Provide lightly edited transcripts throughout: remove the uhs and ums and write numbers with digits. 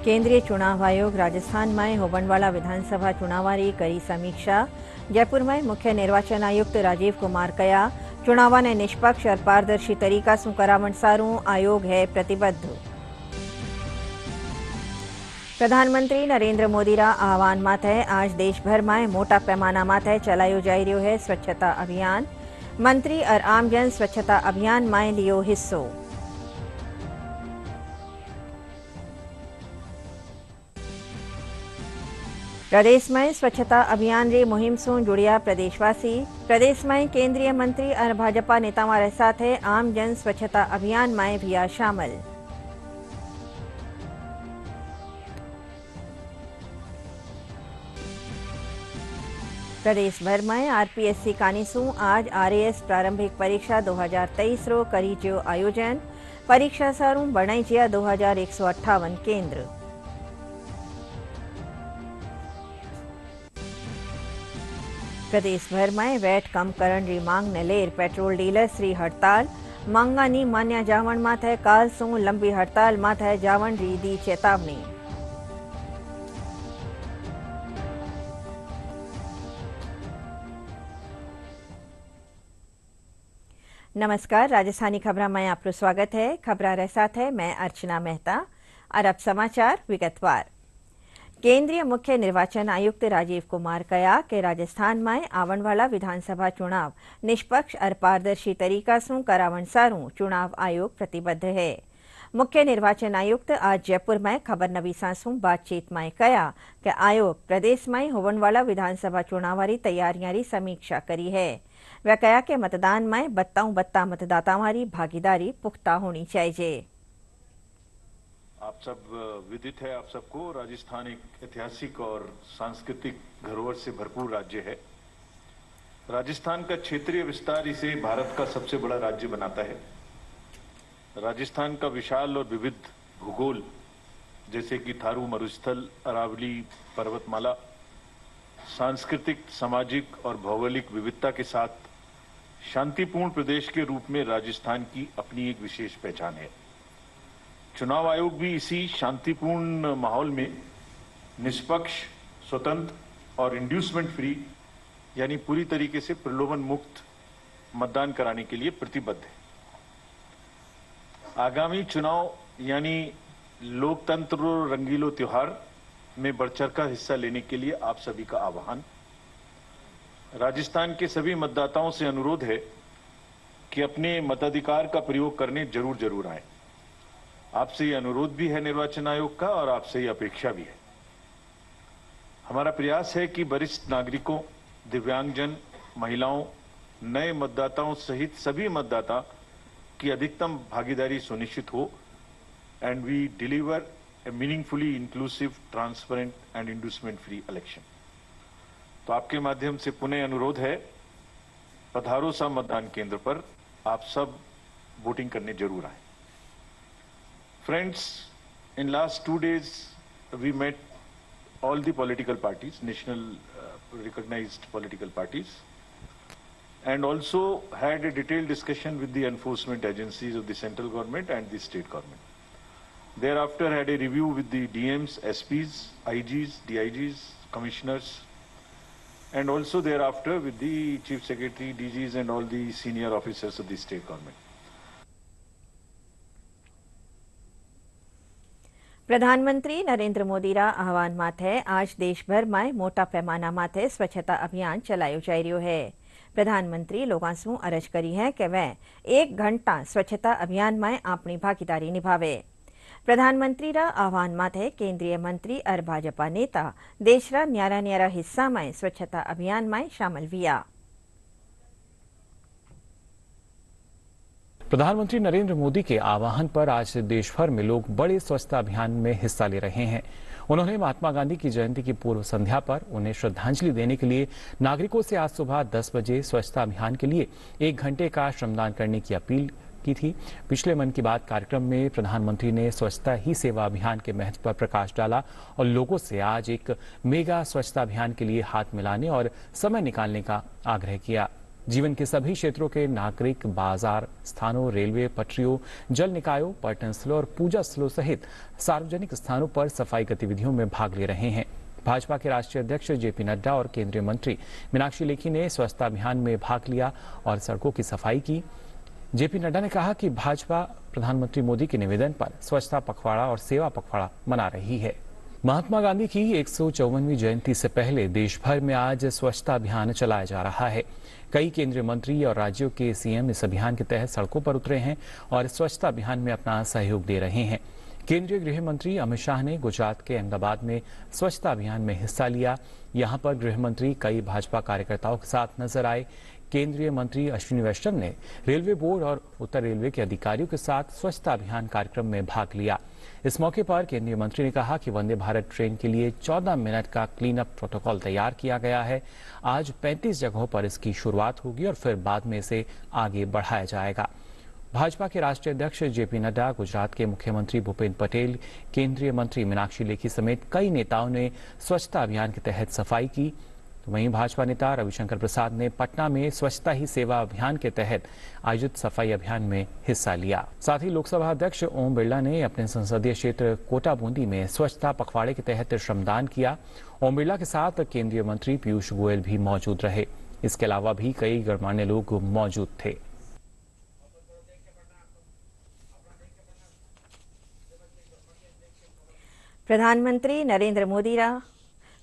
केंद्रीय चुनाव आयोग राजस्थान में होबनवाला विधानसभा चुनावारी करी समीक्षा। जयपुर में मुख्य निर्वाचन आयुक्त राजीव कुमार कया चुनाव ने निष्पक्ष और पारदर्शी तरीका से करावण सारू आयोग है प्रतिबद्ध। प्रधानमंत्री नरेंद्र मोदी रा आह्वान माथे आज देशभर में मोटा पैमाना माथे चलायो जाई रह्यो है स्वच्छता अभियान। मंत्री और आमजन स्वच्छता अभियान में लियो हिस्सो। प्रदेश में स्वच्छता अभियान री मुहिम से जुड़िया प्रदेशवासी। प्रदेश में केंद्रीय मंत्री और भाजपा नेताओं साथ आम जन स्वच्छता अभियान में भी शामिल। प्रदेश भर में आरपीएससी कानीसू आज आरएएस प्रारंभिक परीक्षा 2023 रो करी जो आयोजन। परीक्षा सारू बनाई जिया 2158 केंद्र। प्रदेश भर में वैट कम करण री मांग ने लेर पेट्रोल डीलर्स री हड़ताल। मांगा नी मान्या जावण माथे काल सू लंबी हड़ताल माथे जावण री दी चेतावनी। नमस्कार, राजस्थानी खबरा में आपका स्वागत है। खबरा रे साथ है मैं अर्चना मेहता और अब समाचार विगतवार। केंद्रीय मुख्य निर्वाचन आयुक्त राजीव कुमार कया कि राजस्थान में आवन वाला विधानसभा चुनाव निष्पक्ष और पारदर्शी तरीका से करावण सारू चुनाव आयोग प्रतिबद्ध है। मुख्य निर्वाचन आयुक्त आज जयपुर में खबरनवीसा से बातचीत में कया कि आयोग प्रदेश में होवन वाला विधानसभा चुनावारी तैयारियां री समीक्षा करी है। वह कया कि मतदान में बत्ता मतदाताओं की भागीदारी पुख्ता होनी चाहिए। आप सब विदित है, आप सबको राजस्थान एक ऐतिहासिक और सांस्कृतिक धरोहर से भरपूर राज्य है। राजस्थान का क्षेत्रीय विस्तार इसे भारत का सबसे बड़ा राज्य बनाता है। राजस्थान का विशाल और विविध भूगोल जैसे कि थारू मरुस्थल, अरावली पर्वतमाला, सांस्कृतिक, सामाजिक और भौगोलिक विविधता के साथ शांतिपूर्ण प्रदेश के रूप में राजस्थान की अपनी एक विशेष पहचान है। चुनाव आयोग भी इसी शांतिपूर्ण माहौल में निष्पक्ष, स्वतंत्र और इंड्यूसमेंट फ्री यानी पूरी तरीके से प्रलोभन मुक्त मतदान कराने के लिए प्रतिबद्ध है। आगामी चुनाव यानी लोकतंत्र रंगीलो त्योहार में बढ़चढ़कर हिस्सा लेने के लिए आप सभी का आह्वान। राजस्थान के सभी मतदाताओं से अनुरोध है कि अपने मताधिकार का प्रयोग करने जरूर आए। आपसे ये अनुरोध भी है निर्वाचन आयोग का और आपसे ये अपेक्षा भी है। हमारा प्रयास है कि वरिष्ठ नागरिकों, दिव्यांगजन, महिलाओं, नए मतदाताओं सहित सभी मतदाता की अधिकतम भागीदारी सुनिश्चित हो and we deliver a meaningfully inclusive, transparent and inducement free election. तो आपके माध्यम से पुनः अनुरोध है, पधारो सा मतदान केंद्र पर आप सब वोटिंग करने जरूर आए। Friends, in last 2 days we met all the political parties, national recognized political parties, and also had a detailed discussion with the enforcement agencies of the central government and the state government. Thereafter had a review with the DMs, SPs, IGs, DIGs, commissioners, and also thereafter with the chief secretary, DGs and all the senior officers of the state government. प्रधानमंत्री नरेंद्र मोदी रा आह्वान माथे आज देशभर में मोटा पैमाना माथे स्वच्छता अभियान चलायो जाई रह्यो है। प्रधानमंत्री लोगों से अरज करी है कि वे 1 घंटा स्वच्छता अभियान में अपनी भागीदारी निभावे। प्रधानमंत्री रा आह्वान माथे केंद्रीय मंत्री और भाजपा नेता देश रा न्यारा हिस्सा में स्वच्छता अभियान में शामिल हुआ। प्रधानमंत्री नरेंद्र मोदी के आह्वान पर आज देश भर में लोग बड़े स्वच्छता अभियान में हिस्सा ले रहे हैं। उन्होंने महात्मा गांधी की जयंती की पूर्व संध्या पर उन्हें श्रद्धांजलि देने के लिए नागरिकों से आज सुबह 10 बजे स्वच्छता अभियान के लिए 1 घंटे का श्रमदान करने की अपील की थी। पिछले मन की बात कार्यक्रम में प्रधानमंत्री ने स्वच्छता ही सेवा अभियान के महत्व पर प्रकाश डाला और लोगों से आज एक मेगा स्वच्छता अभियान के लिए हाथ मिलाने और समय निकालने का आग्रह किया। जीवन के सभी क्षेत्रों के नागरिक बाजार स्थानों, रेलवे पटरियों, जल निकायों, पर्यटन स्थलों और पूजा स्थलों सहित सार्वजनिक स्थानों पर सफाई गतिविधियों में भाग ले रहे हैं। भाजपा के राष्ट्रीय अध्यक्ष जेपी नड्डा और केंद्रीय मंत्री मीनाक्षी लेखी ने स्वच्छता अभियान में भाग लिया और सड़कों की सफाई की। जेपी नड्डा ने कहा कि भाजपा प्रधानमंत्री मोदी के निवेदन पर स्वच्छता पखवाड़ा और सेवा पखवाड़ा मना रही है। महात्मा गांधी की 154वीं जयंती से पहले देश भर में आज स्वच्छता अभियान चलाया जा रहा है। कई केंद्रीय मंत्री और राज्यों के सीएम इस अभियान के तहत सड़कों पर उतरे हैं और स्वच्छता अभियान में अपना सहयोग दे रहे हैं। केंद्रीय गृह मंत्री अमित शाह ने गुजरात के अहमदाबाद में स्वच्छता अभियान में हिस्सा लिया। यहां पर गृह मंत्री कई भाजपा कार्यकर्ताओं के साथ नजर आए। केंद्रीय मंत्री अश्विनी वैष्णव ने रेलवे बोर्ड और उत्तर रेलवे के अधिकारियों के साथ स्वच्छता अभियान कार्यक्रम में भाग लिया। इस मौके पर केंद्रीय मंत्री ने कहा कि वंदे भारत ट्रेन के लिए 14 मिनट का क्लीन अप प्रोटोकॉल तैयार किया गया है। आज 35 जगहों पर इसकी शुरुआत होगी और फिर बाद में इसे आगे बढ़ाया जाएगा। भाजपा के राष्ट्रीय अध्यक्ष जेपी नड्डा, गुजरात के मुख्यमंत्री भूपेन्द्र पटेल, केंद्रीय मंत्री मीनाक्षी लेखी समेत कई नेताओं ने स्वच्छता अभियान के तहत सफाई की। तो वहीं भाजपा नेता रविशंकर प्रसाद ने पटना में स्वच्छता ही सेवा अभियान के तहत आयोजित सफाई अभियान में हिस्सा लिया। साथ ही लोकसभा अध्यक्ष ओम बिरला ने अपने संसदीय क्षेत्र कोटा बूंदी में स्वच्छता पखवाड़े के तहत श्रमदान किया। ओम बिरला के साथ केंद्रीय मंत्री पीयूष गोयल भी मौजूद रहे। इसके अलावा भी कई गणमान्य लोग मौजूद थे। प्रधानमंत्री नरेंद्र मोदी रा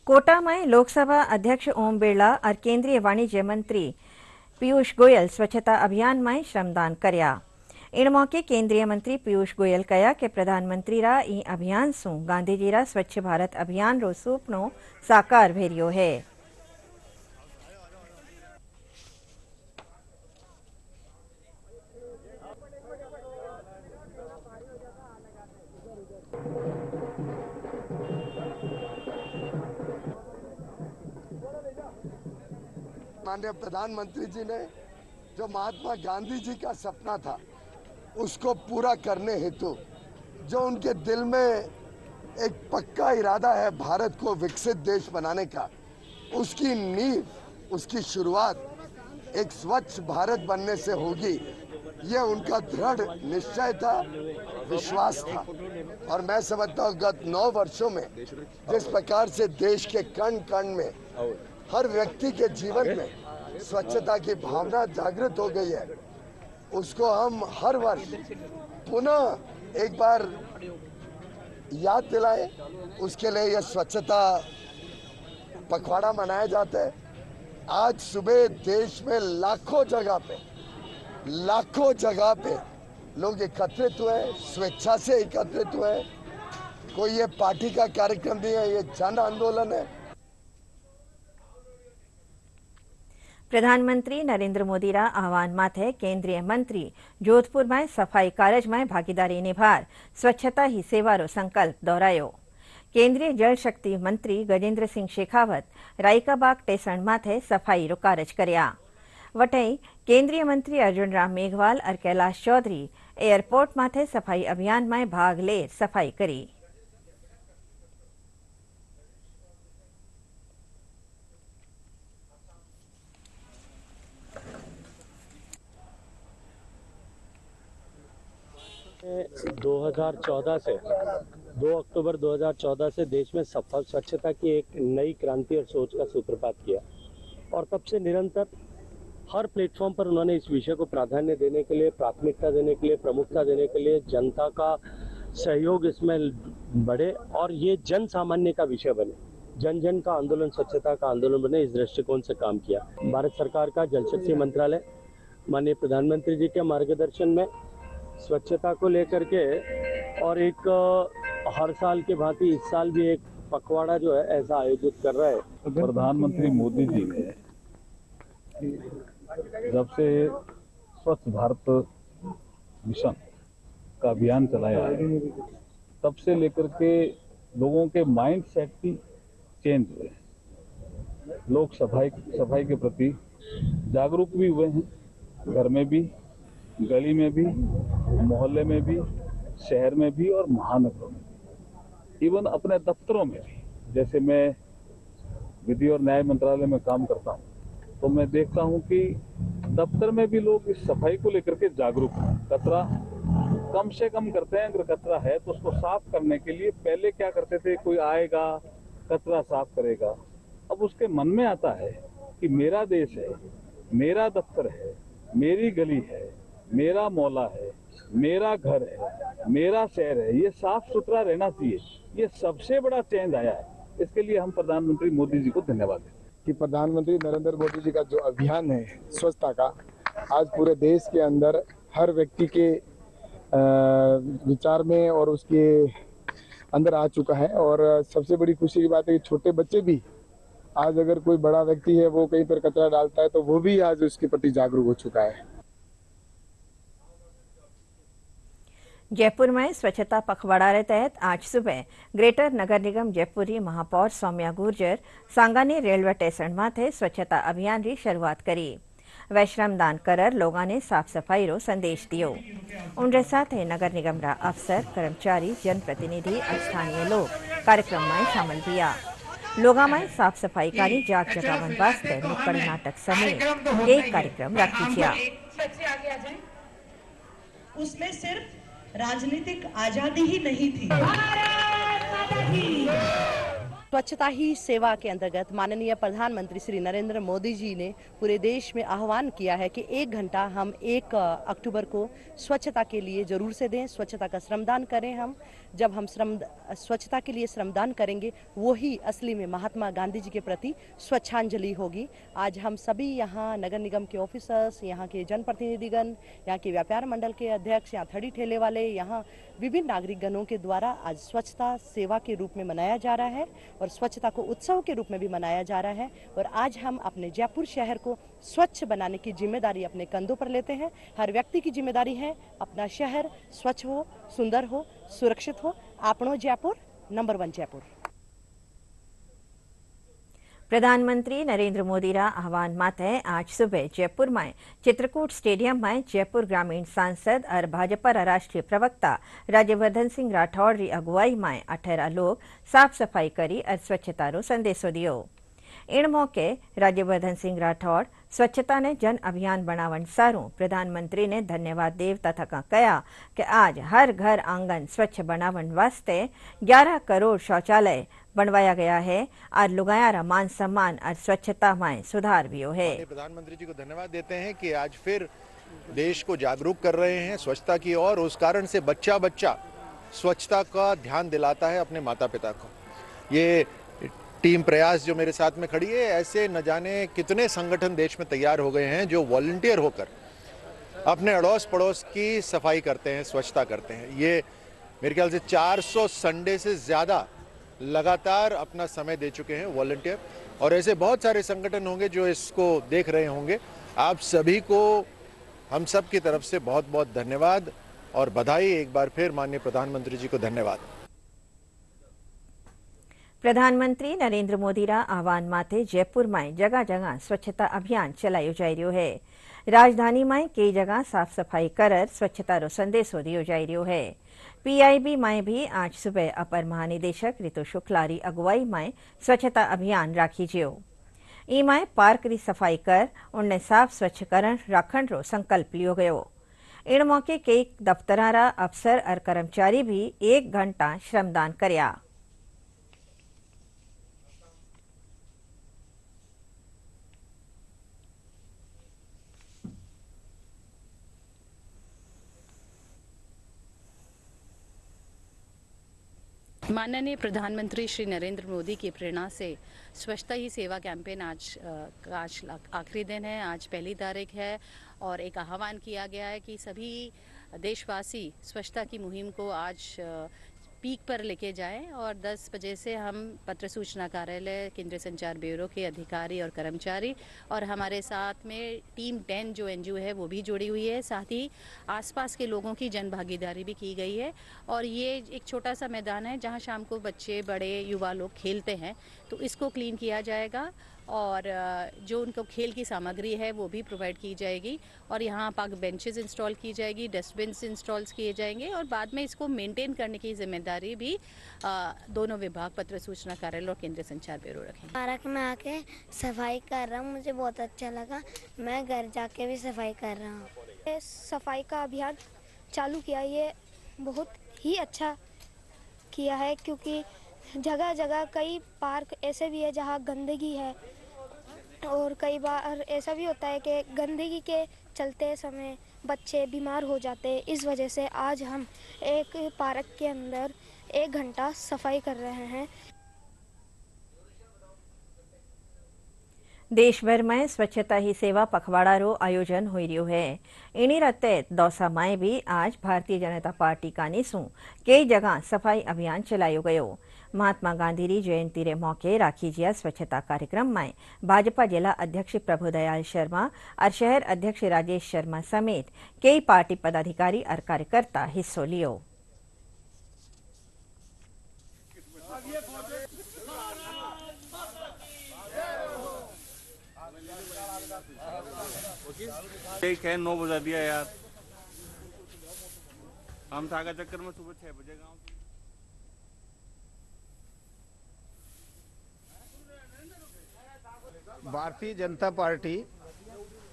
कोटा में लोकसभा अध्यक्ष ओम बिरला और केंद्रीय वाणिज्य मंत्री पीयूष गोयल स्वच्छता अभियान में श्रमदान कर्या। इन मौके केंद्रीय मंत्री पीयूष गोयल कहा कि प्रधानमंत्री रा ई अभियान सु गांधीजी रा स्वच्छ भारत अभियान रो सपनो साकार भेरियो है। माननीय प्रधानमंत्री जी ने जो महात्मा गांधी जी का सपना था उसको पूरा करने हेतु जो उनके दिल में एक पक्का इरादा है भारत को विकसित देश बनाने का, उसकी नींव, उसकी शुरुआत एक स्वच्छ भारत बनने से होगी। ये उनका दृढ़ निश्चय था, विश्वास था। और मैं समझता हूँ गत 9 वर्षों में जिस प्रकार से देश के कण कण में हर व्यक्ति के जीवन में स्वच्छता की भावना जागृत हो गई है, उसको हम हर वर्ष पुनः एक बार याद दिलाएं। उसके लिए यह स्वच्छता पखवाड़ा मनाया जाता है। आज सुबह देश में लाखों जगह पे लोग एकत्रित हुए, स्वेच्छा से एकत्रित हुए। कोई ये पार्टी का कार्यक्रम नहीं है, ये जन आंदोलन है। प्रधानमंत्री नरेंद्र मोदी रा आह्वान माथे केंद्रीय मंत्री जोधपुर में सफाई कार्य में भागीदारी निभार स्वच्छता ही सेवा रो संकल्प दोहरायो। केंद्रीय जल शक्ति मंत्री गजेंद्र सिंह शेखावत रायकाबाग स्टेशन माथे सफाई रो कार्य कर्या। वटई केंद्रीय मंत्री अर्जुन राम मेघवाल और कैलाश चौधरी एयरपोर्ट माथे सफाई अभियान में भाग ले सफाई करी। में 2014 से 2 अक्टूबर 2014 से देश में स्वच्छता की एक नई क्रांति और सोच का सूत्रपात किया और तब से निरंतर हर प्लेटफॉर्म पर उन्होंने इस विषय को प्राधान्य देने के लिए, प्राथमिकता देने के लिए, प्रमुखता देने के लिए, जनता का सहयोग इसमें बढ़े और ये जन सामान्य का विषय बने, जन जन का आंदोलन, स्वच्छता का आंदोलन बने। इस दृष्टिकोण से काम किया। भारत सरकार का जल शक्ति मंत्रालय माननीय प्रधानमंत्री जी के मार्गदर्शन में स्वच्छता को लेकर के और एक हर साल के भांति इस साल भी एक पखवाड़ा जो है ऐसा आयोजित कर रहा है। प्रधानमंत्री मोदी जी ने जब से स्वच्छ भारत मिशन का अभियान चलाया है तब से लेकर के लोगों के माइंड सेट भी चेंज हुए। लोग सफाई के प्रति जागरूक भी हुए हैं, घर में भी, गली में भी, मोहल्ले में भी, शहर में भी और महानगरों में भी, इवन अपने दफ्तरों में भी। जैसे मैं विधि और न्याय मंत्रालय में काम करता हूँ तो मैं देखता हूं कि दफ्तर में भी लोग इस सफाई को लेकर के जागरूक हैं। कचरा कम से कम करते हैं, अगर कचरा है तो उसको साफ करने के लिए पहले क्या करते थे, कोई आएगा कचरा साफ करेगा। अब उसके मन में आता है कि मेरा देश है, मेरा दफ्तर है, मेरी गली है, मेरा मोहल्ला है, मेरा घर है, मेरा शहर है, ये साफ सुथरा रहना चाहिए। ये सबसे बड़ा चेंज आया है। इसके लिए हम प्रधानमंत्री मोदी जी को धन्यवाद देते हैं कि प्रधानमंत्री नरेंद्र मोदी जी का जो अभियान है स्वच्छता का, आज पूरे देश के अंदर हर व्यक्ति के विचार में और उसके अंदर आ चुका है। और सबसे बड़ी खुशी की बात है कि छोटे बच्चे भी आज, अगर कोई बड़ा व्यक्ति है वो कहीं पर कचरा डालता है तो वो भी आज उसके प्रति जागरूक हो चुका है। जयपुर में स्वच्छता पखवाड़ा के तहत आज सुबह ग्रेटर नगर निगम जयपुरी महापौर सौम्या गुर्जर सांगानी रेलवे स्टेशन माथे स्वच्छता अभियान की शुरुआत करी। वे श्रमदान कर लोगों ने साफ सफाई रो संदेश दियो। उनके साथ नगर निगम रा अफसर, कर्मचारी, जनप्रतिनिधि और स्थानीय लोग कार्यक्रम में शामिल हुआ। लोगों में साफ सफाई का जाग जगावन वास्ते नुक्कड़ नाटक समेत कई कार्यक्रम रखी गया। उसमें सिर्फ राजनीतिक आजादी ही नहीं थी। स्वच्छता ही सेवा के अंतर्गत माननीय प्रधानमंत्री श्री नरेंद्र मोदी जी ने पूरे देश में आह्वान किया है कि 1 घंटा हम 1 अक्टूबर को स्वच्छता के लिए जरूर से दें, स्वच्छता का श्रमदान करें। हम जब हम स्वच्छता के लिए श्रमदान करेंगे वो ही असली में महात्मा गांधी जी के प्रति स्वच्छांजलि होगी। आज हम सभी यहाँ नगर निगम के ऑफिसर्स, यहाँ के जनप्रतिनिधिगण, यहाँ के व्यापार मंडल के अध्यक्ष, यहाँ थड़ी ठेले वाले, यहाँ विभिन्न नागरिक गणों के द्वारा आज स्वच्छता सेवा के रूप में मनाया जा रहा है और स्वच्छता को उत्सव के रूप में भी मनाया जा रहा है। और आज हम अपने जयपुर शहर को स्वच्छ बनाने की जिम्मेदारी अपने कंधों पर लेते हैं। हर व्यक्ति की जिम्मेदारी है अपना शहर स्वच्छ हो, सुंदर हो, सुरक्षित हो। आपनो जयपुर नंबर 1 जयपुर। प्रधानमंत्री नरेंद्र मोदी रा आह्वान माथे आज सुबह जयपुर में चित्रकूट स्टेडियम में जयपुर ग्रामीण सांसद और भाजपा राष्ट्रीय प्रवक्ता राज्यवर्धन सिंह राठौड़ की अगुवाई में 18 लोग साफ सफाई करी और स्वच्छता रो संदेशो दियो। इन मौके राज्यवर्धन सिंह राठौड़ स्वच्छता ने जन अभियान बनावन सारू प्रधानमंत्री ने धन्यवाद देव तथा कहा कि आज हर घर आंगन स्वच्छ बनावन वास्ते 11 करोड़ शौचालय बनवाया गया है और लुगाया मान सम्मान और स्वच्छता में सुधार भी हो है। प्रधानमंत्री जी को धन्यवाद देते हैं कि आज फिर देश को जागरूक कर रहे हैं स्वच्छता की ओर। उस कारण से बच्चा बच्चा स्वच्छता का ध्यान दिलाता है अपने माता पिता को। ये टीम प्रयास जो मेरे साथ में खड़ी है, ऐसे न जाने कितने संगठन देश में तैयार हो गए हैं जो वॉलंटियर होकर अपने अड़ोस पड़ोस की सफाई करते हैं, स्वच्छता करते हैं। ये मेरे ख्याल से 400 संडे से ज़्यादा लगातार अपना समय दे चुके हैं वॉलंटियर, और ऐसे बहुत सारे संगठन होंगे जो इसको देख रहे होंगे। आप सभी को हम सब की तरफ से बहुत बहुत धन्यवाद और बधाई। एक बार फिर माननीय प्रधानमंत्री जी को धन्यवाद। प्रधानमंत्री नरेंद्र मोदी रा आह्वान माथे जयपुर में जगह जगह स्वच्छता अभियान चलायो जा रह्यो है। राजधानी में कई जगह साफ सफाई कर स्वच्छता रो संदेशो दियो जा रह्यो है। पीआईबी में भी आज सुबह अपर महानिदेशक ऋतु शुक्ला री अगुवाई में स्वच्छता अभियान राखी जियो। ई में पार्क री सफाई कर उन्हें साफ स्वच्छ करण राखण रो संकल्प लियो गयो। इन मौके कई दफ्तरां रा अफसर और कर्मचारी भी 1 घंटा श्रमदान कर्या। माननीय प्रधानमंत्री श्री नरेंद्र मोदी की प्रेरणा से स्वच्छता ही सेवा कैंपेन आज आखिरी दिन है। आज पहली तारीख है और एक आह्वान किया गया है कि सभी देशवासी स्वच्छता की मुहिम को आज पीक पर लेके जाएं और 10 बजे से हम पत्र सूचना कार्यालय, केंद्रीय संचार ब्यूरो के अधिकारी और कर्मचारी और हमारे साथ में टीम 10 जो एनजीओ है वो भी जुड़ी हुई है। साथ ही आसपास के लोगों की जन भागीदारी भी की गई है और ये एक छोटा सा मैदान है जहां शाम को बच्चे, बड़े, युवा लोग खेलते हैं, तो इसको क्लीन किया जाएगा और जो उनको खेल की सामग्री है वो भी प्रोवाइड की जाएगी और यहाँ पार्क बेंचेस इंस्टॉल की जाएगी, डस्टबिन्स इंस्टॉल किए जाएंगे और बाद में इसको मेंटेन करने की जिम्मेदारी भी दोनों विभाग, पत्र सूचना कार्यालय और केंद्रीय संचार ब्यूरो रखेंगे। पार्क में आके सफाई कर रहा हूँ, मुझे बहुत अच्छा लगा। मैं घर जाके भी सफाई कर रहा हूँ। सफाई का अभियान चालू किया, ये बहुत ही अच्छा किया है क्योंकि जगह जगह कई पार्क ऐसे भी है जहाँ गंदगी है और कई बार ऐसा भी होता है कि गंदगी के चलते समय बच्चे बीमार हो जाते हैं। इस वजह से आज हम एक पार्क के अंदर 1 घंटा सफाई कर रहे हैं। देश भर में स्वच्छता ही सेवा पखवाड़ा रो आयोजन हो रही है। इनी रते दौसा में भी आज भारतीय जनता पार्टी कानीसू कई जगह सफाई अभियान चलायो गयो। महात्मा गांधी री जयंती रे मौके राखी जिया स्वच्छता कार्यक्रम में भाजपा जिला अध्यक्ष प्रभुदयाल शर्मा और शहर अध्यक्ष राजेश शर्मा समेत कई पार्टी पदाधिकारी और कार्यकर्ता हिस्सों लियो। ठीक है, 9 बजा दिया यार, हम था का चक्कर में सुबह 6 बजे गाँव। भारतीय जनता पार्टी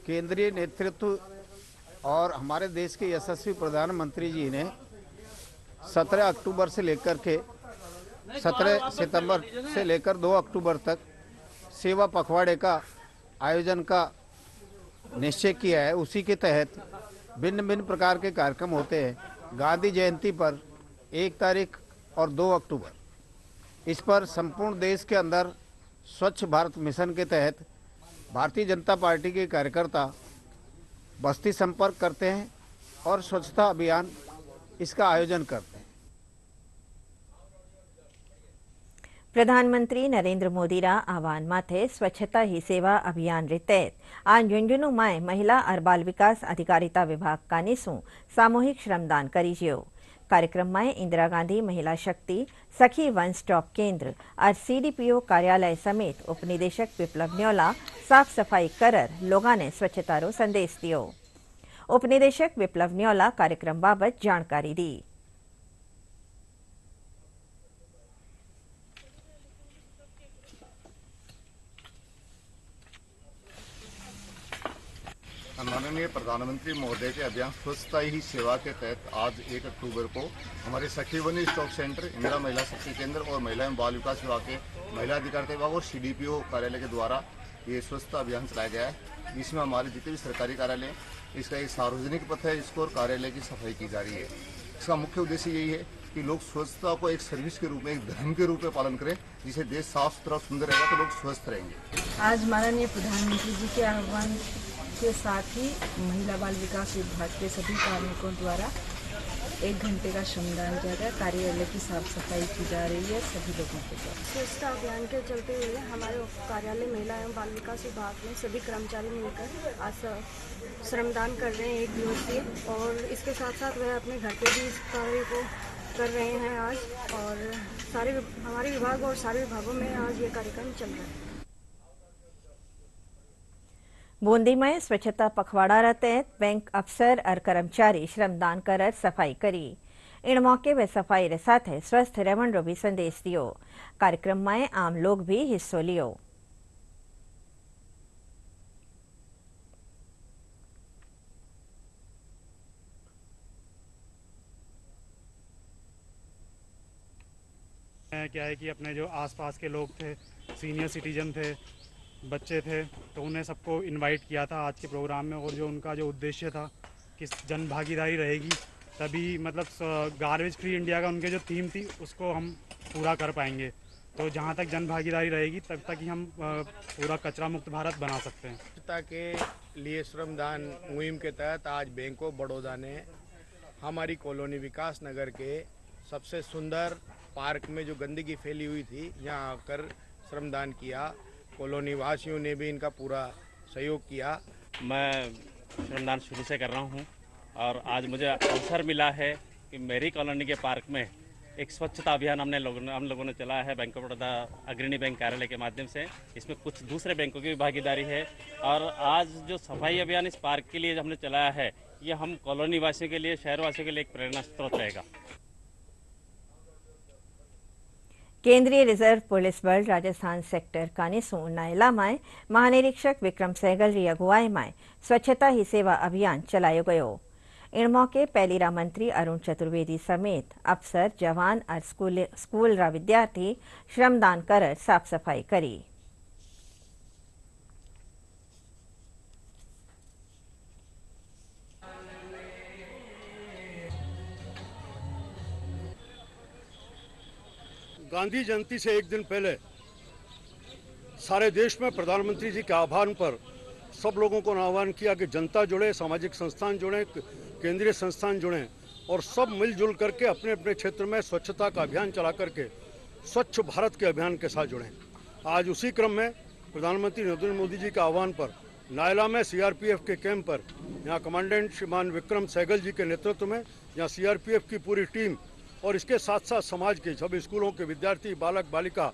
केंद्रीय नेतृत्व और हमारे देश के यशस्वी प्रधानमंत्री जी ने 17 अक्टूबर से लेकर के 17 सितंबर से लेकर 2 अक्टूबर तक सेवा पखवाड़े का आयोजन का निश्चय किया है। उसी के तहत भिन्न भिन्न प्रकार के कार्यक्रम होते हैं। गांधी जयंती पर 1 तारीख और 2 अक्टूबर इस पर संपूर्ण देश के अंदर स्वच्छ भारत मिशन के तहत भारतीय जनता पार्टी के कार्यकर्ता बस्ती संपर्क करते हैं और स्वच्छता अभियान इसका आयोजन करते हैं। प्रधानमंत्री नरेंद्र मोदी रा आह्वान माथे स्वच्छता ही सेवा अभियान रे तहत आज झुंझुनू में महिला और बाल विकास अधिकारिता विभाग कानीसू सामूहिक श्रमदान करी जियो। कार्यक्रम में इंदिरा गांधी महिला शक्ति सखी वन स्टॉप केंद्र और सीडीपीओ कार्यालय समेत उपनिदेशक विप्लव न्योला साफ सफाई करर लोगों ने स्वच्छता रो संदेश दियो। उपनिदेशक विप्लव न्योला कार्यक्रम बाबत जानकारी दी। माननीय प्रधानमंत्री महोदय के अभियान स्वच्छता ही सेवा के तहत आज 1 अक्टूबर को हमारे सखी वन स्टॉप सेंटर, इंदिरा महिला शक्ति केंद्र और महिला एवं बाल विकास विभाग के महिला अधिकारिता विभाग और सीडीपीओ कार्यालय के द्वारा ये स्वच्छता अभियान चलाया गया है। इसमें हमारे जितने भी सरकारी कार्यालय, इसका एक सार्वजनिक पथ है, इसको और कार्यालय की सफाई की जा रही है। इसका मुख्य उद्देश्य यही है कि लोग स्वच्छता को एक सर्विस के रूप में, एक धर्म के रूप में पालन करें, जिससे देश साफ सुथरा सुंदर रहेगा तो लोग स्वस्थ रहेंगे। आज माननीय प्रधानमंत्री जी के आह्वान के साथ ही महिला बाल विकास विभाग के सभी कार्मिकों द्वारा 1 घंटे का श्रमदान किया गया। कार्यालय की साफ सफाई की जा रही है सभी लोगों के द्वारा। स्वच्छता अभियान के चलते हुए हमारे कार्यालय महिला एवं बाल विकास विभाग में सभी कर्मचारी मिलकर आज श्रमदान कर रहे हैं 1 दिवसीय, और इसके साथ साथ वह अपने घर पे भी इस कार्य को कर रहे हैं आज, और सारे हमारे विभाग और सारे विभागों में आज ये कार्यक्रम चल रहा है। बूंदी में स्वच्छता पखवाड़ा रा तहत बैंक अफसर और कर्मचारी श्रमदान कर सफाई करी। इन मौके वे सफाई रे साथे स्वस्थ रहन रो भी संदेश दियो। कार्यक्रम में आम लोग भी हिस्सों लियो। क्या है कि अपने जो आसपास के लोग थे, सीनियर सिटीजन थे, बच्चे थे, तो उन्हें सबको इनवाइट किया था आज के प्रोग्राम में। और जो उनका जो उद्देश्य था कि जन भागीदारी रहेगी तभी मतलब गार्बेज फ्री इंडिया का उनके जो थीम थी उसको हम पूरा कर पाएंगे। तो जहाँ तक जन भागीदारी रहेगी तब तक ही हम पूरा कचरा मुक्त भारत बना सकते हैं। स्वच्छता के लिए श्रमदान मुहिम के तहत आज बैंक ऑफ बड़ौदा ने हमारी कॉलोनी विकास नगर के सबसे सुंदर पार्क में जो गंदगी फैली हुई थी यहाँ आकर श्रमदान किया। कॉलोनी वासियों ने भी इनका पूरा सहयोग किया। मैं श्रमदान शुरू से कर रहा हूँ और आज मुझे अवसर मिला है कि मेरी कॉलोनी के पार्क में एक स्वच्छता अभियान हम लोगों ने चलाया है बैंक ऑफ बड़ौदा अग्रणी बैंक कार्यालय के माध्यम से। इसमें कुछ दूसरे बैंकों की भी भागीदारी है और आज जो सफाई अभियान इस पार्क के लिए हमने चलाया है, ये हम कॉलोनी वासियों के लिए, शहरवासियों के लिए एक प्रेरणा स्रोत रहेगा। केंद्रीय रिजर्व पुलिस बल राजस्थान सेक्टर कानीसू नायला में महानिरीक्षक विक्रम सहगल री अगुवाई में स्वच्छता ही सेवा अभियान चलायो गयो। इन मौके पहलीरा मंत्री अरुण चतुर्वेदी समेत अफसर, जवान और स्कूल रा विद्यार्थी श्रमदान कर साफ सफाई करी। गांधी जयंती से एक दिन पहले सारे देश में प्रधानमंत्री जी के आह्वान पर सब लोगों को आह्वान किया कि जनता जुड़े, सामाजिक संस्थान जुड़े, केंद्रीय संस्थान जुड़े और सब मिलजुल करके अपने अपने क्षेत्र में स्वच्छता का अभियान चला करके स्वच्छ भारत के अभियान के साथ जुड़ें। आज उसी क्रम में प्रधानमंत्री नरेंद्र मोदी जी के आह्वान पर नायला में सीआरपीएफ के कैंप पर यहाँ कमांडेंट श्रीमान विक्रम सहगल जी के नेतृत्व में यहाँ सीआरपीएफ की पूरी टीम और इसके साथ साथ समाज के सभी स्कूलों के विद्यार्थी, बालक बालिका,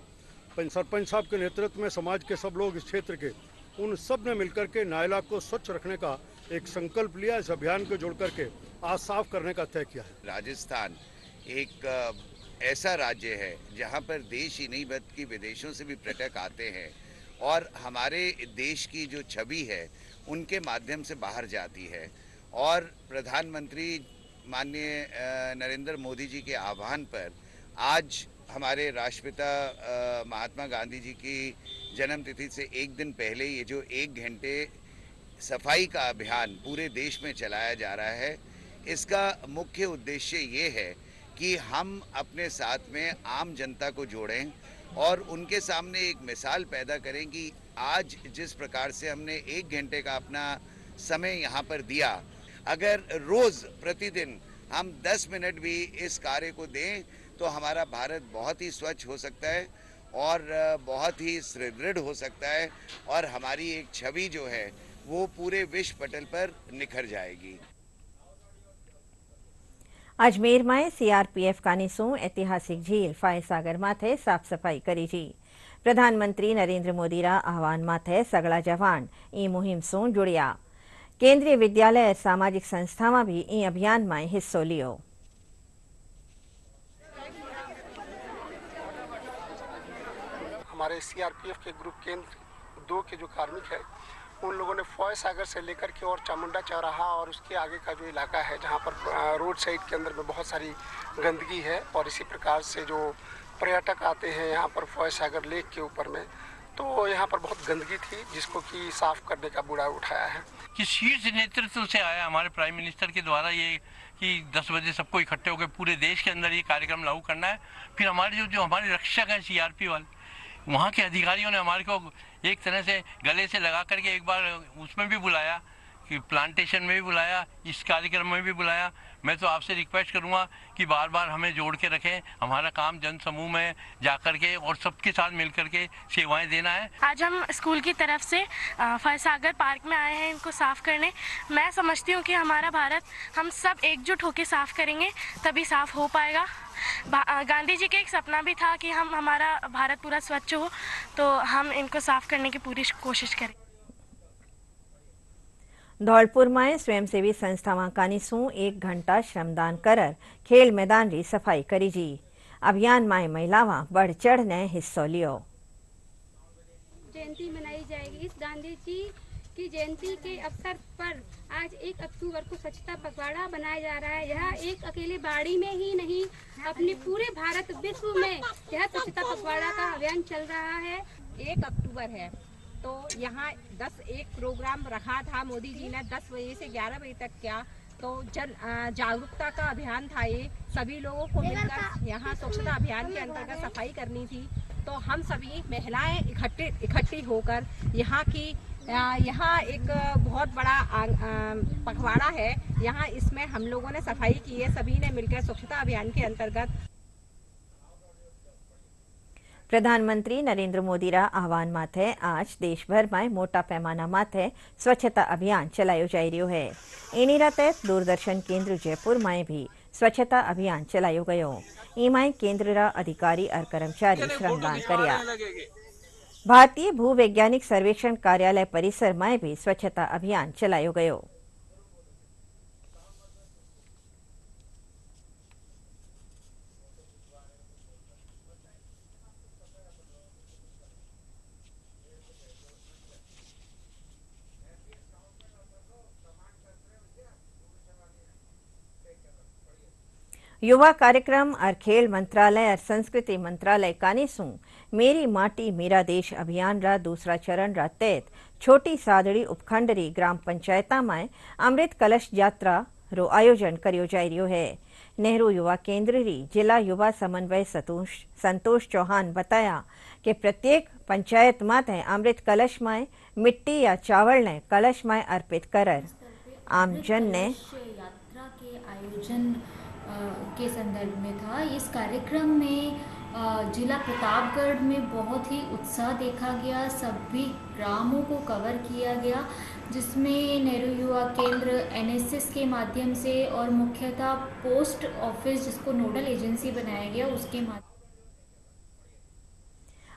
सरपंच साहब के नेतृत्व में समाज के सब लोग इस क्षेत्र के, उन सब ने मिलकर के नायला को स्वच्छ रखने का एक संकल्प लिया। इस अभियान को जोड़ करके आज साफ करने का तय किया है। राजस्थान एक ऐसा राज्य है जहां पर देश ही नहीं बल्कि विदेशों से भी पर्यटक आते हैं और हमारे देश की जो छवि है उनके माध्यम से बाहर जाती है। और प्रधानमंत्री माननीय नरेंद्र मोदी जी के आह्वान पर आज हमारे राष्ट्रपिता महात्मा गांधी जी की जन्मतिथि से एक दिन पहले ये जो 1 घंटे सफाई का अभियान पूरे देश में चलाया जा रहा है, इसका मुख्य उद्देश्य ये है कि हम अपने साथ में आम जनता को जोड़ें और उनके सामने एक मिसाल पैदा करें कि आज जिस प्रकार से हमने 1 घंटे का अपना समय यहाँ पर दिया, अगर रोज प्रतिदिन हम 10 मिनट भी इस कार्य को दें तो हमारा भारत बहुत ही स्वच्छ हो सकता है और बहुत ही सुदृढ़ हो सकता है और हमारी एक छवि जो है वो पूरे विश्व पटल पर निखर जाएगी। अजमेर में सीआरपीएफ कानीसू ऐतिहासिक झील फायसागर माथे साफ सफाई करी जी। प्रधानमंत्री नरेंद्र मोदी रा आह्वान माथे सगला जवान ई मुहिम सू जुड़िया। केंद्रीय विद्यालय और सामाजिक संस्थावां भी ई अभियान में हिस्सो लियो। हमारे सीआरपीएफ के ग्रुप केंद्र 2 के जो कार्मिक है उन लोगों ने फॉय सागर से लेकर के और चामुंडा चौराहा और उसके आगे का जो इलाका है जहां पर रोड साइड के अंदर में बहुत सारी गंदगी है और इसी प्रकार से जो पर्यटक आते हैं यहाँ पर फॉय सागर लेक के ऊपर में, तो यहाँ पर बहुत गंदगी थी जिसको कि साफ करने का बुरा उठाया है। कि शीर्ष नेतृत्व से आया हमारे प्राइम मिनिस्टर के द्वारा ये कि 10 बजे सबको इकट्ठे होकर पूरे देश के अंदर ये कार्यक्रम लागू करना है। फिर हमारे जो हमारे रक्षक हैं सीआरपी वाले, वहाँ के अधिकारियों ने हमारे को एक तरह से गले से लगा करके एक बार उसमें भी बुलाया कि प्लांटेशन में भी बुलाया, इस कार्यक्रम में भी बुलाया। मैं तो आपसे रिक्वेस्ट करूंगा कि बार बार हमें जोड़ के रखें। हमारा काम जन समूह में जाकर के और सबके साथ मिलकर के सेवाएं देना है। आज हम स्कूल की तरफ से फयसागर पार्क में आए हैं इनको साफ करने। मैं समझती हूँ कि हमारा भारत हम सब एकजुट होकर साफ करेंगे तभी साफ हो पाएगा। गांधी जी का एक सपना भी था कि हमारा भारत पूरा स्वच्छ हो, तो हम इनको साफ करने की पूरी कोशिश करें। धौलपुर में स्वयंसेवी संस्थावां कानीसू 1 घंटा श्रमदान कर खेल मैदान री सफाई करी जी। अभियान में महिलावां बढ़ चढ़ ने हिस्सो लियो। जयंती मनाई जाएगी। इस गांधी जी की जयंती के अवसर पर आज 1 अक्टूबर को स्वच्छता पखवाड़ा बनाया जा रहा है। यह एक अकेले बाड़ी में ही नहीं, अपने पूरे भारत विश्व में यह स्वच्छता पखवाड़ा का अभियान चल रहा है। 1 अक्टूबर है तो यहाँ 10 प्रोग्राम रखा था मोदी जी ने 10 बजे से 11 बजे तक किया। तो जन जागरूकता का अभियान था। ये सभी लोगों को मिलकर यहाँ स्वच्छता अभियान के अंतर्गत सफाई करनी थी। तो हम सभी महिलाएं इकट्ठी होकर यहाँ एक बहुत बड़ा पखवाड़ा है। यहाँ इसमें हम लोगों ने सफाई की है, सभी ने मिलकर स्वच्छता अभियान के अंतर्गत। प्रधानमंत्री नरेंद्र मोदी रा आह्वान माथे आज देश भर में मोटा पैमाना माथे स्वच्छता अभियान चलायो जाई रह्यो है। एनी तहत दूरदर्शन केंद्र जयपुर में भी स्वच्छता अभियान चलायो गयो। एमां केंद्र अधिकारी और कर्मचारी श्रमदान कर्या। भारतीय भूवैज्ञानिक सर्वेक्षण कार्यालय परिसर में भी स्वच्छता अभियान चलायो गयो। युवा कार्यक्रम और खेल मंत्रालय और संस्कृति मंत्रालय कानीसू मेरी माटी मेरा देश अभियान रा दूसरा चरण रा तहत छोटी सादड़ी उपखंडरी ग्राम पंचायता में अमृत कलश यात्रा रो आयोजन करियो जाय रियो है। नेहरू युवा केंद्र री जिला युवा समन्वय संतोष चौहान बताया कि प्रत्येक पंचायत माथे अमृत कलश में मिट्टी या चावल ने कलश में अर्पित करर आमजन ने यात्रा के आयोजन के संदर्भ में था। इस कार्यक्रम में जिला प्रतापगढ़ में बहुत ही उत्साह देखा गया। सभी ग्रामों को कवर किया गया, जिसमें नेहरू युवा केंद्र एनएसएस के माध्यम से और मुख्यतः पोस्ट ऑफिस जिसको नोडल एजेंसी बनाया गया उसके माध्यम।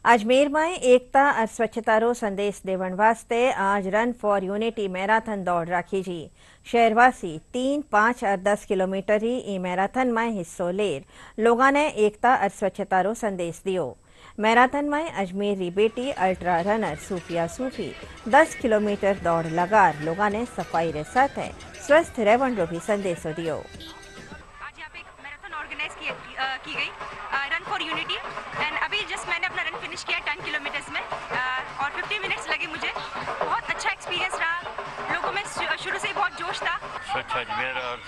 अजमेर में एकता और स्वच्छता रो संदेश देवन वास्ते आज रन फॉर यूनिटी मैराथन दौड़ राखी जी। शहरवासी 3, 5 और 10 किलोमीटर ही ई मैराथन में हिस्सों लेर लोगों ने एकता और स्वच्छता रो संदेश दियो। मैराथन में अजमेर री बेटी अल्ट्रा रनर सूफिया सूफी 10 किलोमीटर दौड़ लगार लोगों ने सफाई रे साथ स्वस्थ रहन रो भी संदेशो दियो। ऑर्गेनाइज की गई रन फॉर यूनिटी एंड अभी जस्ट मैंने अपना रन फिनिश किया 10 किलोमीटर्स में और 50 मिनट्स लगे मुझे। बहुत अच्छा एक्सपीरियंस रहा। लोगों में शुरू से ही बहुत जोश था। स्वच्छ अजमेर और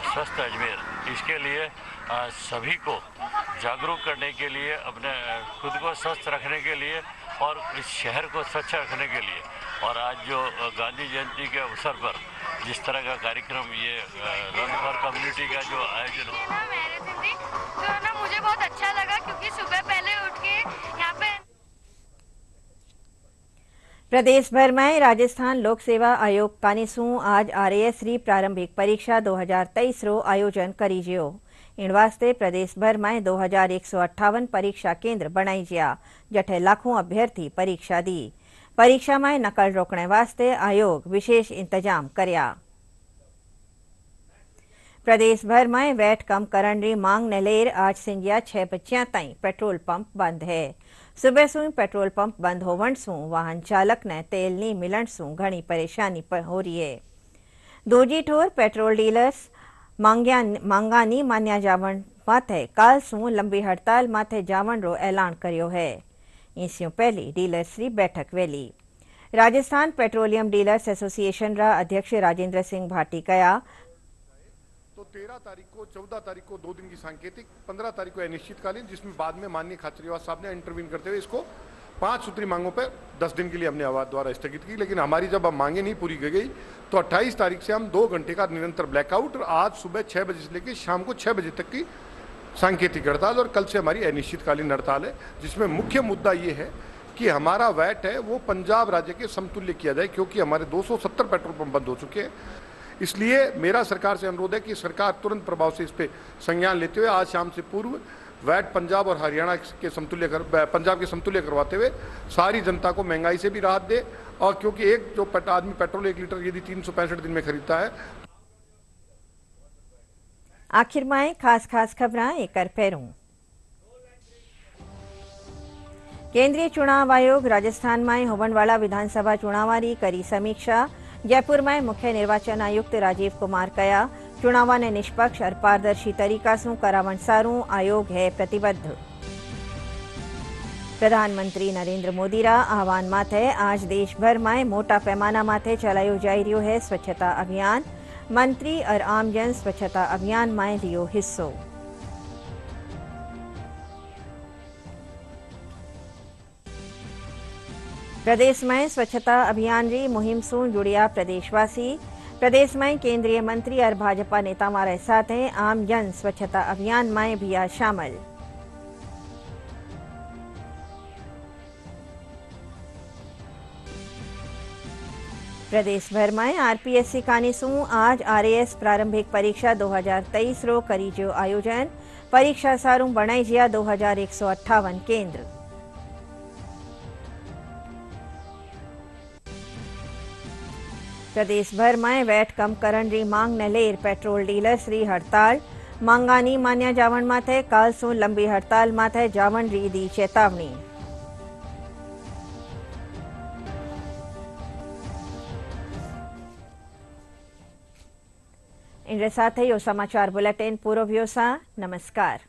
स्वस्थ अजमेर, इसके लिए सभी को जागरूक करने के लिए, अपने खुद को स्वस्थ रखने के लिए और इस शहर को स्वच्छ रखने के लिए, और आज जो गांधी जयंती के अवसर पर जिस तरह का कार्यक्रम ये रन फॉर कम्युनिटी का जो आयोजन तो ना मुझे बहुत अच्छा लगा क्योंकि सुबह पहले उठ के यहाँ पे प्रदेश भर में राजस्थान लोक सेवा आयोग कानीसू आज आरएएस री प्रारंभिक परीक्षा 2023 रो आयोजन करी जियो। इन वास्ते प्रदेश भर में 2158 परीक्षा केंद्र बनाई जिया, जठे लाखों अभ्यर्थी परीक्षा दी। परीक्षा में नकल रोकने वास्ते आयोग विशेष इंतजाम करया। प्रदेश भर में वैट कम करण री मांग ने लेर आज संध्या 6 बजे ताई पेट्रोल पंप बंद है। सुबह सु पेट्रोल पंप बंद होवन सु वाहन चालक ने तेल नी मिलन सु घणी परेशानी हो रही है। दूजी ठोर पेट्रोल डीलर्स मांगा नी मान्या जावन माथे काल सु लंबी हड़ताल माथे जावन रो ऐलान कर्यो है। इससे पहले डीलर्स री बैठक वेली। राजस्थान पेट्रोलियम डीलर्स एसोसिएशन रा अध्यक्ष राजेंद्र सिंह भाटी कया तो 13 तारीख को 14 तारीख को 2 दिन की सांकेतिक, 15 तारीख को अनिश्चितकालीन, जिसमें बाद में माननीय खाचरियावास साहब ने इंटरवीन करते हुए इसको 5 सूत्री मांगों पर 10 दिन के लिए हमने आवाज द्वारा स्थगित की। लेकिन हमारी जब अब मांगे नहीं पूरी की गई तो 28 तारीख से हम 2 घंटे का निरंतर ब्लैकआउट और आज सुबह 6 बजे से लेकर शाम को 6 बजे तक की सांकेतिक हड़ताल और कल से हमारी अनिश्चितकालीन हड़ताल है, जिसमें मुख्य मुद्दा ये है कि हमारा वैट है वो पंजाब राज्य के समतुल्य किया जाए, क्योंकि हमारे 270 पेट्रोल पंप बंद हो चुके हैं। इसलिए मेरा सरकार से अनुरोध है कि सरकार तुरंत प्रभाव से इस पे संज्ञान लेते हुए आज शाम से पूर्व वैट पंजाब और हरियाणा के पंजाब के समतुल्य करवाते हुए सारी जनता को महंगाई से भी राहत दे। और क्योंकि एक जो आदमी पेट्रोल 1 लीटर यदि 365 दिन में खरीदता है। आखिर में खास खबरां एक कर फेरूं। केंद्रीय चुनाव आयोग राजस्थान में होवन वाला विधानसभा चुनावारी करी समीक्षा। जयपुर में मुख्य निर्वाचन आयुक्त राजीव कुमार कया चुनाव ने निष्पक्ष और पारदर्शी तरीका से करावन सारू आयोग है प्रतिबद्ध। प्रधानमंत्री नरेंद्र मोदी रा आह्वान माथे आज देश भर में मोटा पैमाना माथे चलायो जाई रियो है स्वच्छता अभियान। मंत्री और आमजन स्वच्छता अभियान में लियो हिस्सो। प्रदेश में स्वच्छता अभियान री मुहिम से जुड़िया प्रदेशवासी। प्रदेश में केंद्रीय मंत्री और भाजपा नेता मारे साथ आम जन स्वच्छता अभियान में भी आ शामिल। प्रदेश भर में आरपीएससी कानीसू आज आरएएस प्रारंभिक परीक्षा 2023 रो करी जो आयोजन परीक्षा सारू बनाई जिया 2158 केंद्र। प्रदेश भर में वेट कम करण री मांग ने लेर पेट्रोल डीलर्स री हड़ताल मांगानी मान्या जावण माथे काल सु लंबी हड़ताल माथे जावण री दी चेतावनी। इन साथ ही यो समाचार बुलेटिन पूरो व्योसा। नमस्कार।